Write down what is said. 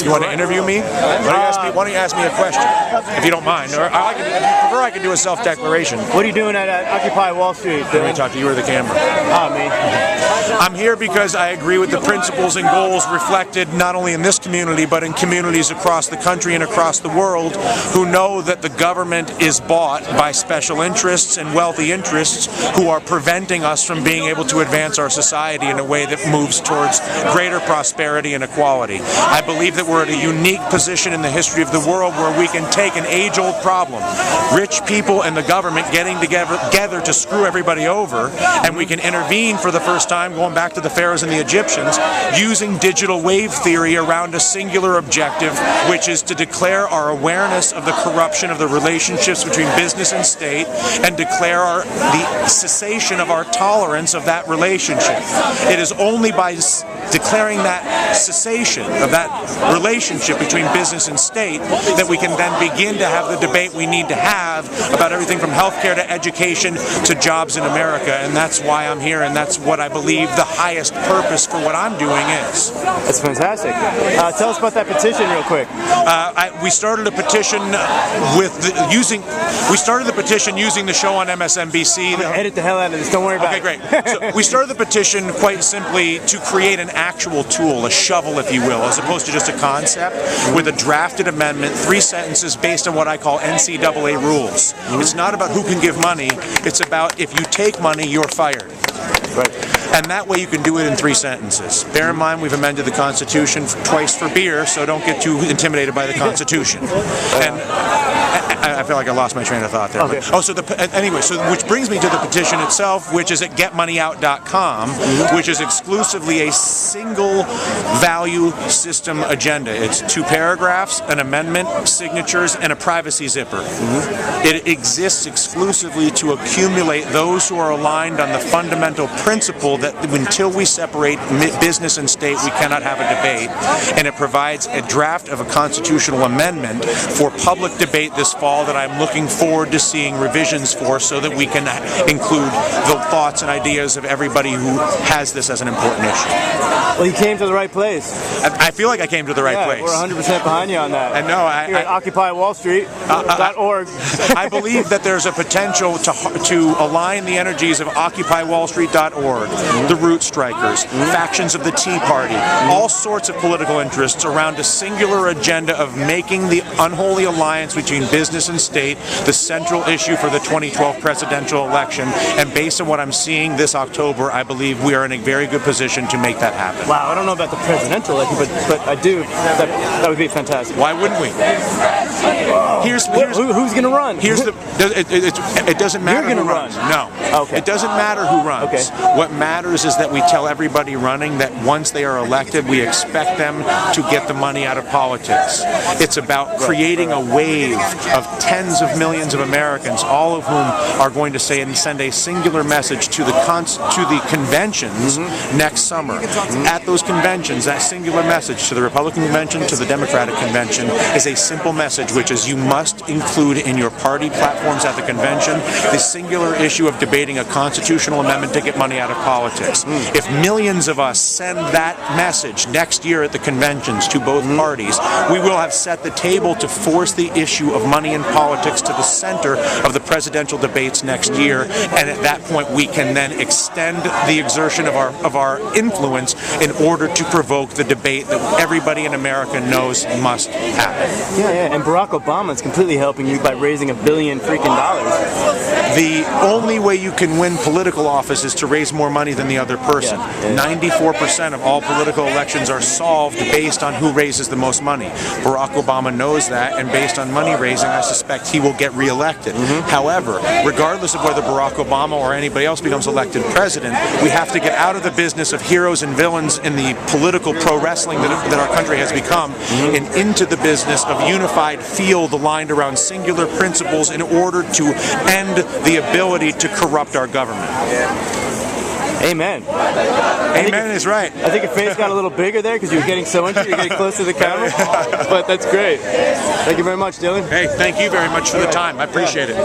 You want to interview me? Why don't you ask me a question, if you don't mind? Or if you prefer, I can do a self-declaration. What are you doing at Occupy Wall Street? Let me talk to you or the camera. Me. I'm here because I agree with the principles and goals reflected not only in this community, but in communities across the country and across the world who know that the government is bought by special interests and wealthy interests who are preventing us from being able to advance our society in a way that moves towards greater prosperity and equality. I believe that we're at a unique position in the history of the world where we can take an age-old problem, rich people and the government getting together to screw everybody over, and we can intervene for the first time, going back to the pharaohs and the Egyptians, using digital wave theory around a singular objective, which is to declare our awareness of the corruption of the relationships between business and state, and declare the cessation of our tolerance of that relationship. It is only by declaring that cessation of that relationship between business and state that we can then begin to have the debate we need to have about everything from healthcare to education to jobs in America. And that's why I'm here, and that's what I believe the highest purpose for what I'm doing is. That's fantastic. Tell us about that petition real quick. We started a petition using the show on MSNBC. I'm gonna edit the hell out of this. Don't worry about it. Okay, great. So we started the petition quite simply to create an actual tool, a shovel, if you will, as opposed to just a concept, with a drafted amendment, 3 sentences based on what I call NCAA rules. It's not about who can give money. It's about if you take money, you're fired. Right. And that way you can do it in 3 sentences. Bear in mind, we've amended the Constitution twice for beer, so don't get too intimidated by the Constitution. And I feel like I lost my train of thought there. Okay. Which brings me to the petition itself, which is at getmoneyout.com, which is exclusively a single value system agenda. It's 2 paragraphs, an amendment, signatures, and a privacy zipper. It exists exclusively to accumulate those who are aligned on the fundamental principle that until we separate business and state, we cannot have a debate. And it provides a draft of a constitutional amendment for public debate this fall that I'm looking forward to seeing revisions for, so that we can include the thoughts and ideas of everybody who has this as an important issue. Well, you came to the right place. I feel like I came to the right place. We're 100% behind you on that. I know. Here at OccupyWallStreet.org. I believe that there's a potential to align the energies of OccupyWallStreet.org, the Root Strikers, factions of the Tea Party, all sorts of political interests around a singular agenda of making the unholy alliance between business and state the central issue for the 2012 presidential election. And based on what I'm seeing this October, I believe we are in a very good position to make that happen. Wow, I don't know about the presidential election, but I do. That would be fantastic. Why wouldn't we? Who's going to run? It doesn't matter You're who going to run. No. Okay. It doesn't matter who runs. Okay. What matters is that we tell everybody running that once they are elected, we expect them to get the money out of politics. It's about creating a wave of tens of millions of Americans, all of whom are going to say and send a singular message to the conventions next summer. At those conventions, that singular message to the Republican convention, to the Democratic convention, is a simple message, which is you must include in your party platforms at the convention the singular issue of debating a constitutional amendment to get money out of politics. If millions of us send that message next year at the conventions to both parties, we will have set the table to force the issue of money in politics to the center of the presidential debates next year, and at that point we can then extend the exertion of our influence in order to provoke the debate that everybody in America knows must happen. Yeah, and Barack Obama is completely helping you by raising $1 billion freaking dollars. The only way you can win political office is to raise more money than the other person. 94% of all political elections are solved based on who raises the most money. Barack Obama knows that, and based on money raising, I suspect he will get reelected. However, regardless of whether Barack Obama or anybody else becomes elected president, we have to get out of the business of heroes and villains in the political pro wrestling that our country has become, and into the business of unified field aligned around singular principles in order to end the ability to corrupt our government. Amen. Amen is right. I think your face got a little bigger there because you were getting so into it. You're getting close to the camera. But that's great. Thank you very much, Dylan. Hey, thank you very much for the time. I appreciate it.